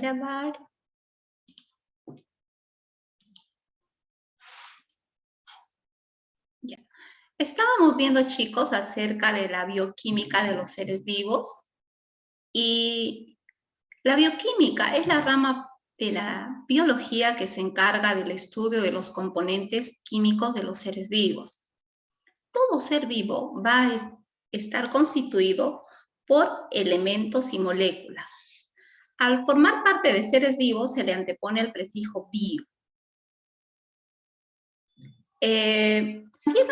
grabar. Ya. Estábamos viendo, chicos, acerca de la bioquímica de los seres vivos. Y la bioquímica es la rama de la biología que se encarga del estudio de los componentes químicos de los seres vivos. Todo ser vivo va a estar constituido por elementos y moléculas. Al formar parte de seres vivos se le antepone el prefijo bio. También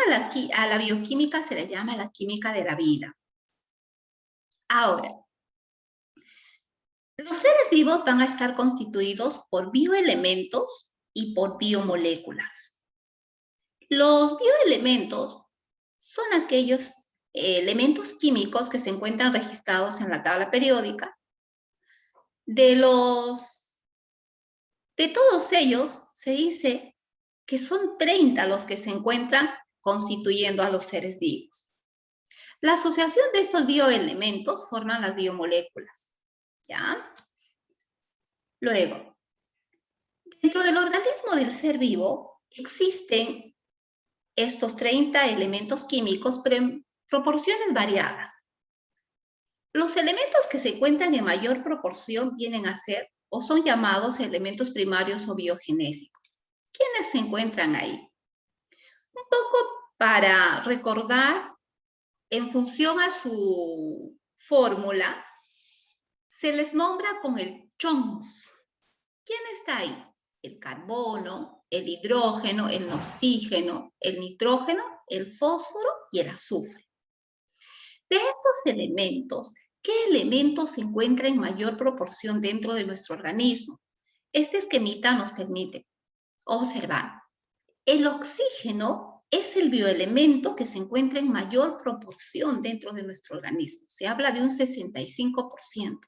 a la bioquímica se le llama la química de la vida. Ahora, los seres vivos van a estar constituidos por bioelementos y por biomoléculas. Los bioelementos son aquellos elementos químicos que se encuentran registrados en la tabla periódica. De todos ellos se dice que son 30 los que se encuentran constituyendo a los seres vivos. La asociación de estos bioelementos forman las biomoléculas, ¿ya? Luego, dentro del organismo del ser vivo existen estos 30 elementos químicos, pero en proporciones variadas. Los elementos que se encuentran en mayor proporción vienen a ser o son llamados elementos primarios o biogenésicos. ¿Quiénes se encuentran ahí? Un poco para recordar, en función a su fórmula, se les nombra con el CHOMS. ¿Quién está ahí? El carbono, el hidrógeno, el oxígeno, el nitrógeno, el fósforo y el azufre. De estos elementos, ¿qué elementos se encuentran en mayor proporción dentro de nuestro organismo? Este esquemita nos permite observar. El oxígeno es el bioelemento que se encuentra en mayor proporción dentro de nuestro organismo. Se habla de un 65%.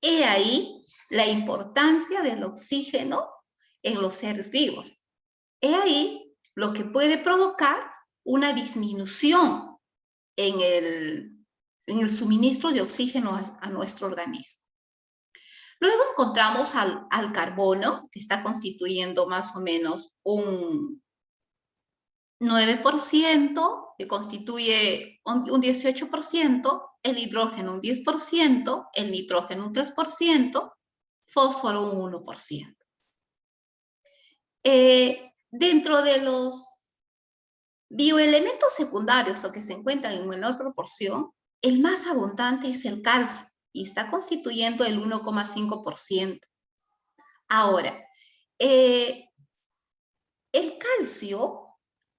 He ahí la importancia del oxígeno en los seres vivos. He ahí lo que puede provocar una disminución en el suministro de oxígeno a nuestro organismo. Luego encontramos al carbono, que está constituyendo más o menos un 9%, que constituye un 18%, el hidrógeno un 10%, el nitrógeno un 3%, fósforo un 1%. Dentro de los bioelementos secundarios o que se encuentran en menor proporción, el más abundante es el calcio y está constituyendo el 1,5%. Ahora, el calcio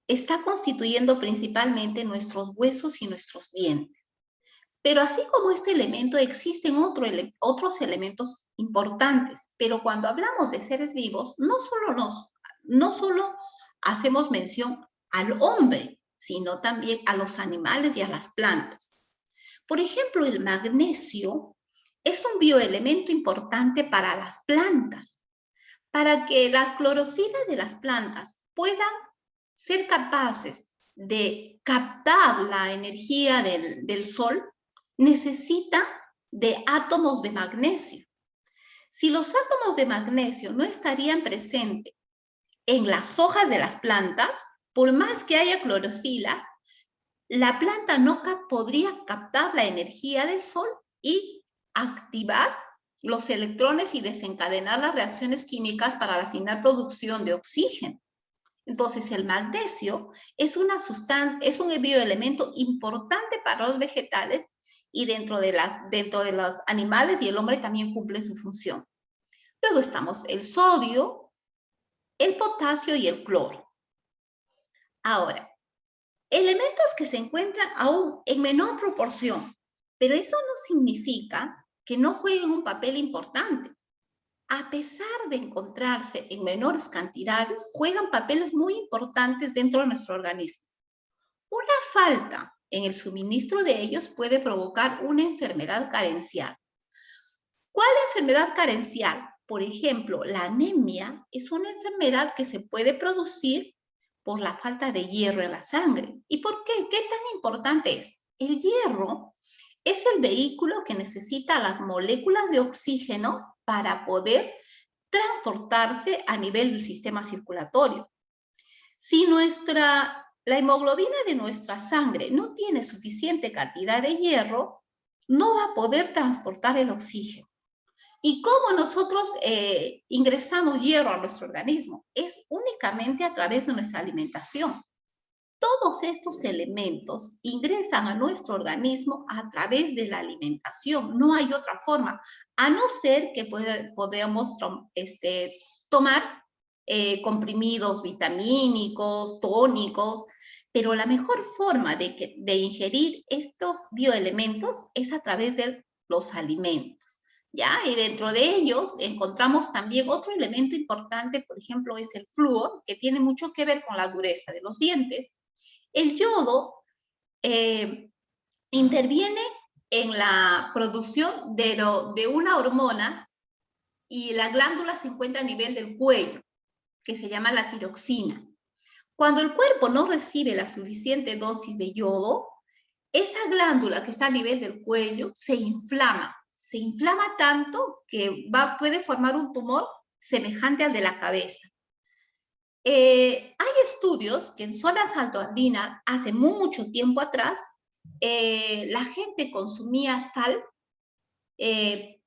está constituyendo principalmente nuestros huesos y nuestros dientes. Pero así como este elemento, existen otros elementos importantes. Pero cuando hablamos de seres vivos, no solo hacemos mención al hombre, sino también a los animales y a las plantas. Por ejemplo, el magnesio es un bioelemento importante para las plantas. Para que la clorofila de las plantas puedan ser capaces de captar la energía del sol, necesita de átomos de magnesio. Si los átomos de magnesio no estarían presentes en las hojas de las plantas, por más que haya clorofila, la planta no podría captar la energía del sol y activar los electrones y desencadenar las reacciones químicas para la final producción de oxígeno. Entonces, el magnesio es un bioelemento importante para los vegetales y dentro de los animales, y el hombre también cumple su función. Luego estamos el sodio, el potasio y el cloro. Ahora, elementos que se encuentran aún en menor proporción, pero eso no significa que no jueguen un papel importante. A pesar de encontrarse en menores cantidades, juegan papeles muy importantes dentro de nuestro organismo. Una falta en el suministro de ellos puede provocar una enfermedad carencial. ¿Cuál enfermedad carencial? Por ejemplo, la anemia es una enfermedad que se puede producir por la falta de hierro en la sangre. ¿Y por qué? ¿Qué tan importante es? El hierro es el vehículo que necesita las moléculas de oxígeno para poder transportarse a nivel del sistema circulatorio. Si la hemoglobina de nuestra sangre no tiene suficiente cantidad de hierro, no va a poder transportar el oxígeno. ¿Y cómo nosotros ingresamos hierro a nuestro organismo? Es únicamente a través de nuestra alimentación. Todos estos elementos ingresan a nuestro organismo a través de la alimentación. No hay otra forma, a no ser que podamos tomar comprimidos vitamínicos, tónicos, pero la mejor forma de ingerir estos bioelementos es a través de los alimentos. ¿Ya? Y dentro de ellos encontramos también otro elemento importante, por ejemplo, es el flúor, que tiene mucho que ver con la dureza de los dientes. El yodo interviene en la producción de una hormona y la glándula se encuentra a nivel del cuello, que se llama la tiroxina. Cuando el cuerpo no recibe la suficiente dosis de yodo, esa glándula que está a nivel del cuello se inflama tanto que puede formar un tumor semejante al de la cabeza. Hay estudios que en zonas altoandinas, hace mucho tiempo atrás, la gente consumía sal,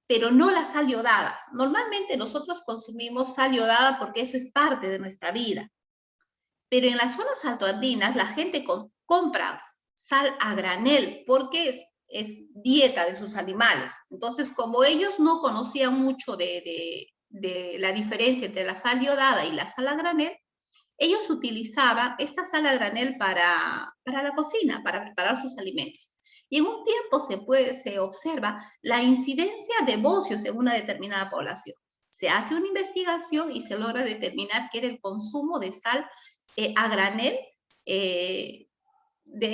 pero no la sal yodada. Normalmente nosotros consumimos sal yodada porque eso es parte de nuestra vida. Pero en las zonas altoandinas la gente compra sal a granel porque es dieta de sus animales. Entonces, como ellos no conocían mucho de la diferencia entre la sal yodada y la sal a granel, ellos utilizaban esta sal a granel para la cocina, para preparar sus alimentos. Y en un tiempo se observa la incidencia de bocios en una determinada población. Se hace una investigación y se logra determinar que era el consumo de sal a granel de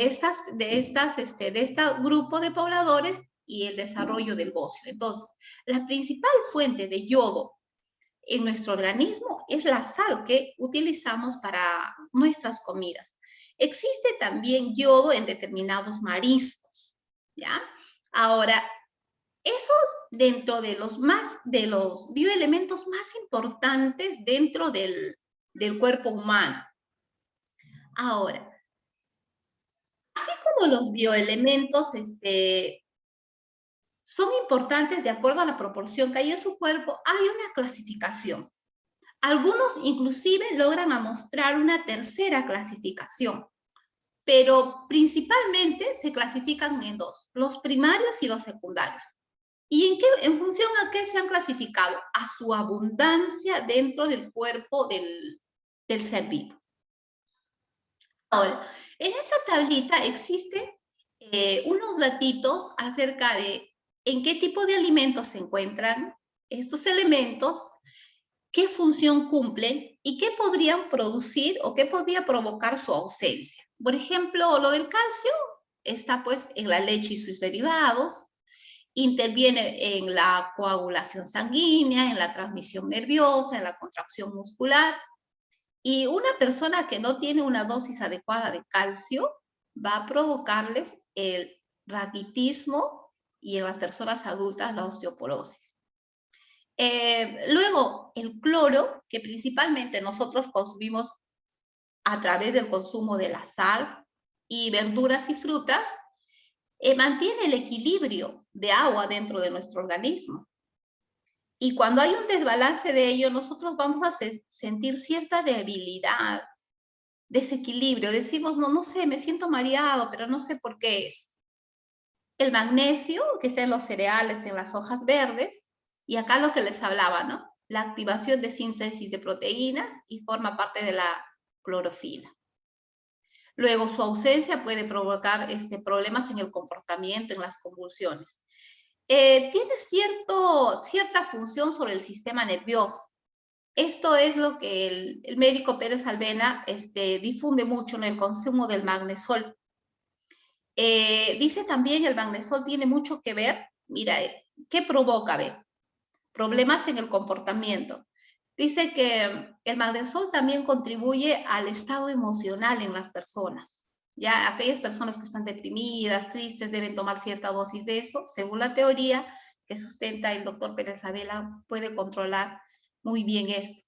este grupo de pobladores y el desarrollo del bocio. Entonces, la principal fuente de yodo en nuestro organismo es la sal que utilizamos para nuestras comidas. Existe también yodo en determinados mariscos, ¿ya? Ahora, esos dentro de los bioelementos más importantes dentro del cuerpo humano. Ahora, así como los bioelementos son importantes de acuerdo a la proporción que hay en su cuerpo, hay una clasificación. Algunos inclusive logran mostrar una tercera clasificación, pero principalmente se clasifican en dos, los primarios y los secundarios. ¿Y en función a qué se han clasificado? A su abundancia dentro del cuerpo del ser vivo. Ahora, en esta tablita existen unos datitos acerca de en qué tipo de alimentos se encuentran estos elementos, qué función cumplen y qué podrían producir o qué podría provocar su ausencia. Por ejemplo, lo del calcio está pues en la leche y sus derivados, interviene en la coagulación sanguínea, en la transmisión nerviosa, en la contracción muscular. Y una persona que no tiene una dosis adecuada de calcio va a provocarles el raquitismo y en las personas adultas la osteoporosis. Luego, el cloro, que principalmente nosotros consumimos a través del consumo de la sal y verduras y frutas, mantiene el equilibrio de agua dentro de nuestro organismo. Y cuando hay un desbalance de ello, nosotros vamos a sentir cierta debilidad, desequilibrio. Decimos, no sé, me siento mareado, pero no sé por qué es. El magnesio, que está en los cereales, en las hojas verdes, y acá lo que les hablaba, ¿no? La activación de síntesis de proteínas y forma parte de la clorofila. Luego, su ausencia puede provocar problemas en el comportamiento, en las convulsiones. Tiene cierta función sobre el sistema nervioso. Esto es lo que el médico Pérez Alvena difunde mucho en el consumo del magnesol. Dice también el magnesol tiene mucho que ver, mira, ¿qué provoca? Problemas en el comportamiento. Dice que el magnesol también contribuye al estado emocional en las personas. Ya aquellas personas que están deprimidas, tristes, deben tomar cierta dosis de eso, según la teoría, que sustenta el doctor Pérez Abela puede controlar muy bien esto.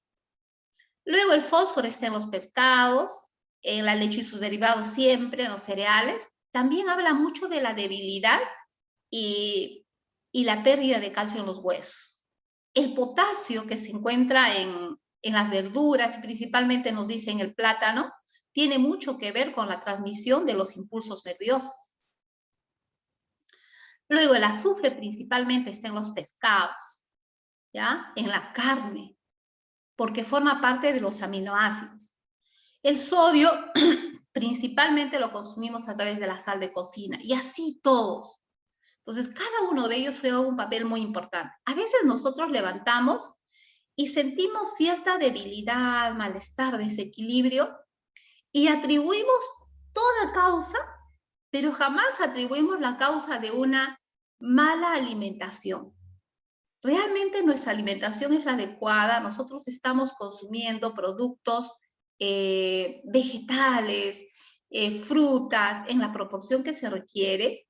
Luego el fósforo está en los pescados, en la leche y sus derivados siempre, en los cereales. También habla mucho de la debilidad y la pérdida de calcio en los huesos. El potasio que se encuentra en las verduras, principalmente nos dice en el plátano, tiene mucho que ver con la transmisión de los impulsos nerviosos. Luego el azufre principalmente está en los pescados, ¿ya? En la carne, porque forma parte de los aminoácidos. El sodio principalmente lo consumimos a través de la sal de cocina, y así todos. Entonces, cada uno de ellos juega un papel muy importante. A veces nosotros levantamos y sentimos cierta debilidad, malestar, desequilibrio, y atribuimos toda causa, pero jamás atribuimos la causa de una mala alimentación. Realmente nuestra alimentación es la adecuada, nosotros estamos consumiendo productos vegetales, frutas en la proporción que se requiere,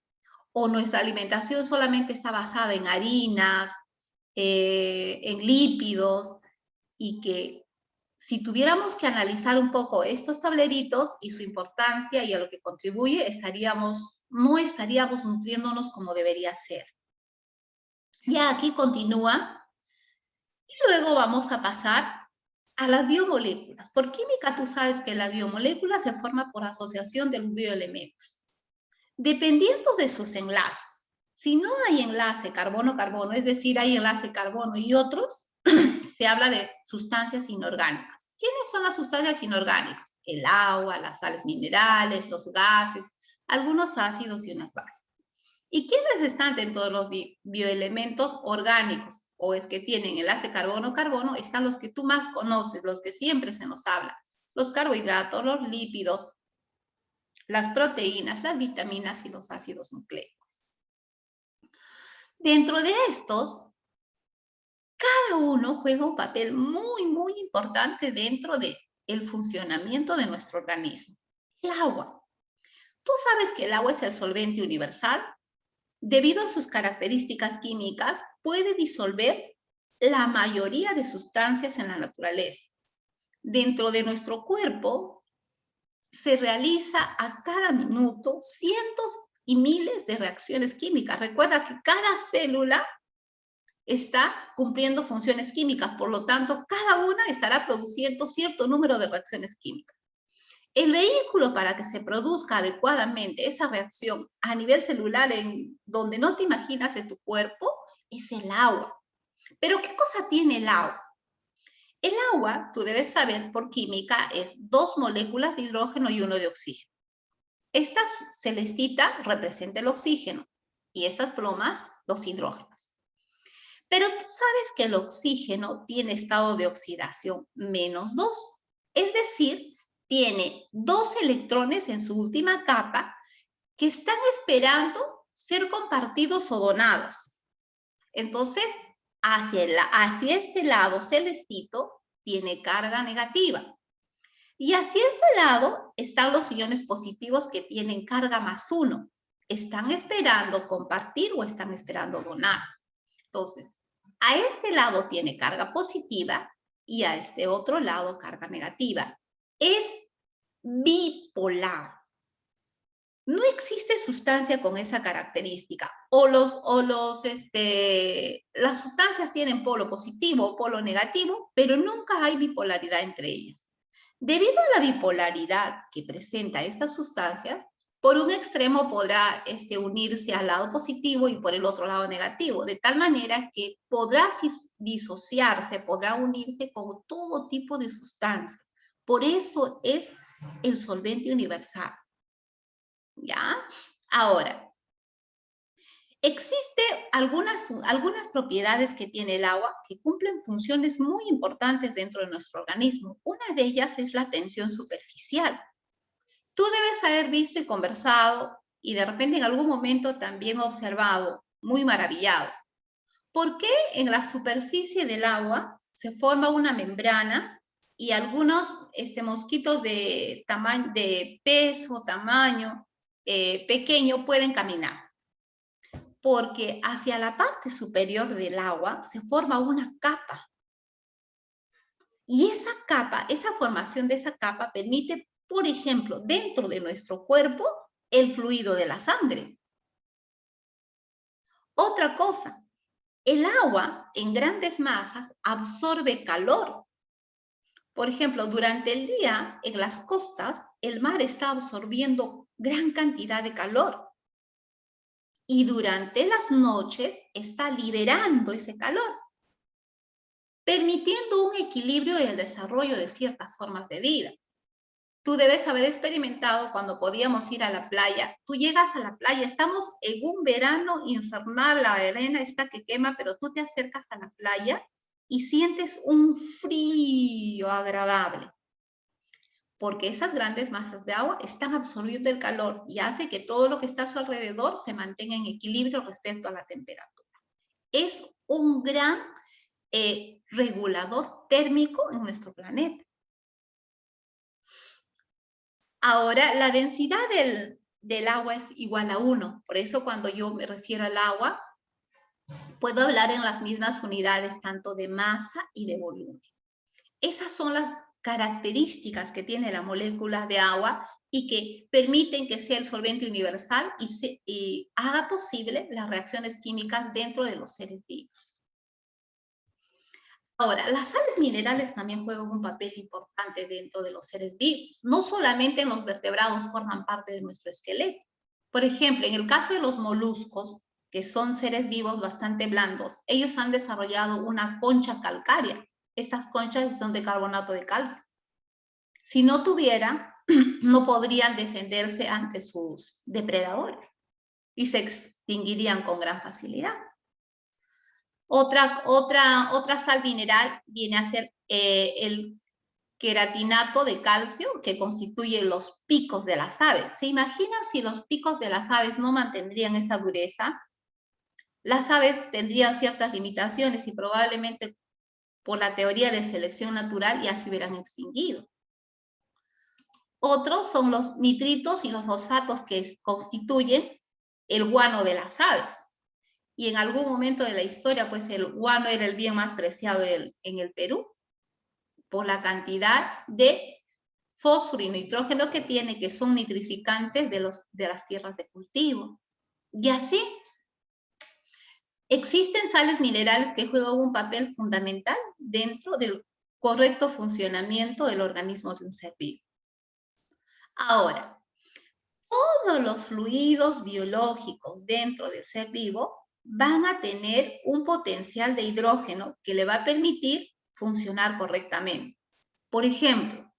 o nuestra alimentación solamente está basada en harinas, en lípidos, y que si tuviéramos que analizar un poco estos tableritos y su importancia y a lo que contribuye, no estaríamos nutriéndonos como debería ser. Ya aquí continúa, y luego vamos a pasar a las biomoléculas. Por química tú sabes que la biomolécula se forma por asociación de los bioelementos. Dependiendo de sus enlaces, si no hay enlace carbono-carbono, es decir, hay enlace carbono y otros, se habla de sustancias inorgánicas. ¿Quiénes son las sustancias inorgánicas? El agua, las sales minerales, los gases, algunos ácidos y unas bases. ¿Y quiénes están dentro de los bioelementos orgánicos? O es que tienen enlace carbono-carbono, están los que tú más conoces, los que siempre se nos habla. Los carbohidratos, los lípidos, las proteínas, las vitaminas y los ácidos nucleicos. Dentro de estos, cada uno juega un papel muy, muy importante dentro del funcionamiento de nuestro organismo. El agua. Tú sabes que el agua es el solvente universal. Debido a sus características químicas, puede disolver la mayoría de sustancias en la naturaleza. Dentro de nuestro cuerpo se realiza a cada minuto cientos y miles de reacciones químicas. Recuerda que cada célula está cumpliendo funciones químicas, por lo tanto, cada una estará produciendo cierto número de reacciones químicas. El vehículo para que se produzca adecuadamente esa reacción a nivel celular en donde no te imaginas de tu cuerpo es el agua. Pero ¿qué cosa tiene el agua? El agua, tú debes saber por química, es 2 moléculas de hidrógeno y 1 de oxígeno. Esta celestita representa el oxígeno y estas plomas los hidrógenos. Pero tú sabes que el oxígeno tiene estado de oxidación -2, es decir, tiene 2 electrones en su última capa que están esperando ser compartidos o donados. Entonces, hacia este lado celestito tiene carga negativa. Y hacia este lado están los iones positivos que tienen carga +1. ¿Están esperando compartir o están esperando donar? Entonces, a este lado tiene carga positiva y a este otro lado carga negativa. Es bipolar. No existe sustancia con esa característica. Las sustancias tienen polo positivo o polo negativo, pero nunca hay bipolaridad entre ellas. Debido a la bipolaridad que presenta esta sustancia, por un extremo podrá unirse al lado positivo y por el otro lado negativo, de tal manera que podrá disociarse, podrá unirse con todo tipo de sustancias. Por eso es el solvente universal. ¿Ya? Ahora, existen algunas propiedades que tiene el agua que cumplen funciones muy importantes dentro de nuestro organismo. Una de ellas es la tensión superficial. Tú debes haber visto y conversado y de repente en algún momento también observado, muy maravillado. ¿Por qué en la superficie del agua se forma una membrana y algunos mosquitos de peso, tamaño pequeño pueden caminar? porque hacia la parte superior del agua se forma una capa. Y esa capa, esa formación de esa capa permite, por ejemplo, dentro de nuestro cuerpo, el fluido de la sangre. Otra cosa, el agua en grandes masas absorbe calor. Por ejemplo, durante el día, en las costas, el mar está absorbiendo gran cantidad de calor. Y durante las noches está liberando ese calor, permitiendo un equilibrio y el desarrollo de ciertas formas de vida. Tú debes haber experimentado cuando podíamos ir a la playa. Tú llegas a la playa, estamos en un verano infernal, la arena está que quema, pero tú te acercas a la playa y sientes un frío agradable, porque esas grandes masas de agua están absorbiendo el calor y hace que todo lo que está a su alrededor se mantenga en equilibrio respecto a la temperatura. Es un gran regulador térmico en nuestro planeta. Ahora, la densidad del agua es igual a 1. Por eso cuando yo me refiero al agua, puedo hablar en las mismas unidades, tanto de masa y de volumen. Esas son las características que tiene la molécula de agua y que permiten que sea el solvente universal y haga posible las reacciones químicas dentro de los seres vivos. Ahora, las sales minerales también juegan un papel importante dentro de los seres vivos. No solamente en los vertebrados forman parte de nuestro esqueleto. Por ejemplo, en el caso de los moluscos, que son seres vivos bastante blandos, ellos han desarrollado una concha calcárea. Estas conchas son de carbonato de calcio. Si no tuvieran, no podrían defenderse ante sus depredadores y se extinguirían con gran facilidad. Otra sal mineral viene a ser el queratinato de calcio, que constituye los picos de las aves. ¿Se imaginan si los picos de las aves no mantendrían esa dureza? Las aves tendrían ciertas limitaciones y probablemente por la teoría de selección natural ya se hubieran extinguido. Otros son los nitritos y los fosfatos que constituyen el guano de las aves. Y en algún momento de la historia, pues el guano era el bien más preciado en el Perú, por la cantidad de fósforo y nitrógeno que tiene, que son nitrificantes de las tierras de cultivo. Y así, existen sales minerales que juegan un papel fundamental dentro del correcto funcionamiento del organismo de un ser vivo. Ahora, todos los fluidos biológicos dentro del ser vivo van a tener un potencial de hidrógeno que le va a permitir funcionar correctamente. Por ejemplo,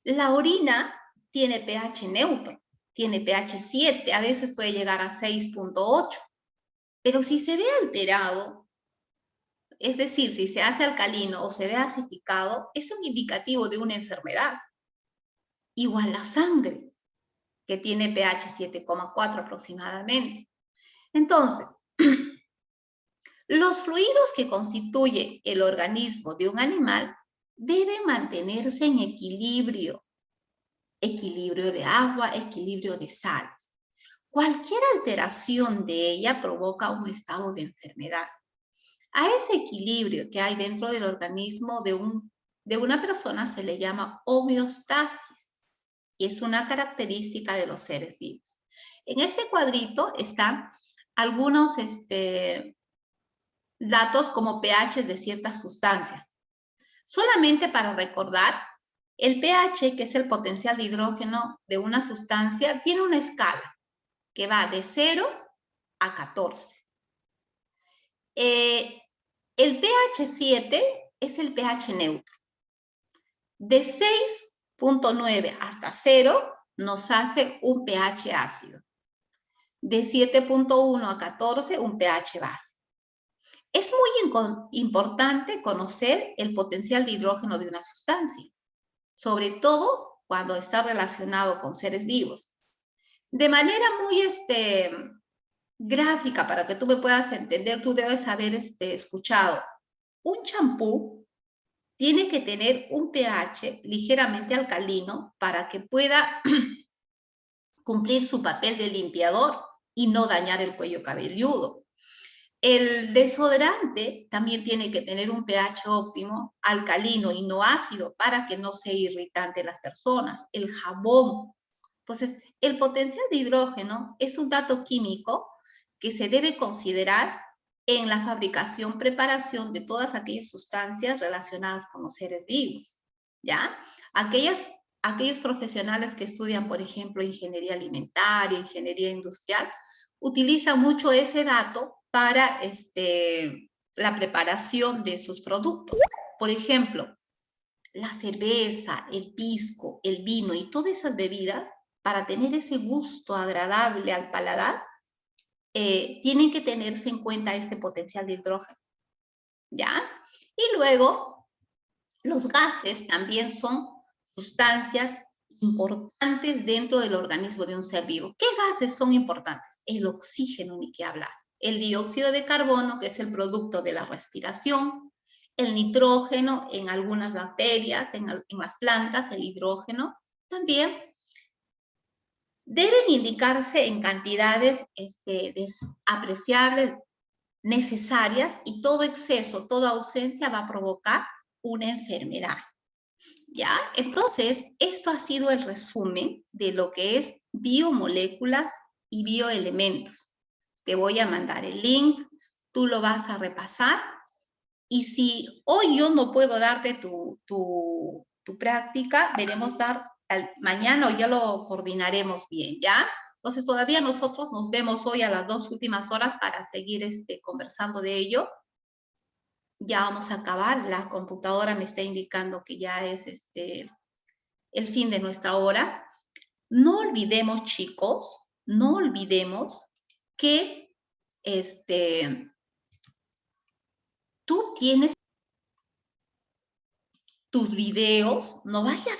la orina tiene pH neutro, tiene pH 7, a veces puede llegar a 6.8, pero si se ve alterado, es decir, si se hace alcalino o se ve acidificado, es un indicativo de una enfermedad. Igual la sangre, que tiene pH 7,4 aproximadamente. Entonces, los fluidos que constituye el organismo de un animal deben mantenerse en equilibrio. Equilibrio de agua, equilibrio de sales. Cualquier alteración de ella provoca un estado de enfermedad. A ese equilibrio que hay dentro del organismo de una persona se le llama homeostasis y es una característica de los seres vivos. En este cuadrito están algunos datos como pH de ciertas sustancias. Solamente para recordar, el pH, que es el potencial de hidrógeno de una sustancia, tiene una escala que va de 0 a 14. El pH 7 es el pH neutro. De 6.9 hasta 0 nos hace un pH ácido. De 7.1 a 14, un pH base. Es muy importante conocer el potencial de hidrógeno de una sustancia, sobre todo cuando está relacionado con seres vivos. De manera muy gráfica, para que tú me puedas entender, tú debes haber escuchado, un champú tiene que tener un pH ligeramente alcalino para que pueda cumplir su papel de limpiador. y no dañar el cuello cabelludo. El desodorante también tiene que tener un pH óptimo, alcalino y no ácido, para que no sea irritante en las personas. El jabón. Entonces, el potencial de hidrógeno es un dato químico que se debe considerar en la fabricación, preparación de todas aquellas sustancias relacionadas con los seres vivos, ¿ya? Aquellos profesionales que estudian, por ejemplo, ingeniería alimentaria, ingeniería industrial, utilizan mucho ese dato para la preparación de sus productos. Por ejemplo, la cerveza, el pisco, el vino y todas esas bebidas, para tener ese gusto agradable al paladar, tienen que tenerse en cuenta este potencial de hidrógeno, ¿ya? Y luego, los gases también son sustancias importantes dentro del organismo de un ser vivo. ¿Qué gases son importantes? El oxígeno, ni qué hablar. El dióxido de carbono, que es el producto de la respiración. El nitrógeno en algunas bacterias, en las plantas, el hidrógeno también. Deben indicarse en cantidades apreciables, necesarias, y todo exceso, toda ausencia va a provocar una enfermedad. ¿Ya? Entonces, esto ha sido el resumen de lo que es biomoléculas y bioelementos. Te voy a mandar el link, tú lo vas a repasar, y si hoy yo no puedo darte tu práctica, veremos mañana, o ya lo coordinaremos bien, ¿ya? Entonces, todavía nosotros nos vemos hoy a las 2 últimas horas para seguir conversando de ello. Ya vamos a acabar, la computadora me está indicando que ya es el fin de nuestra hora. No olvidemos, chicos, no olvidemos que tú tienes tus videos, no vayas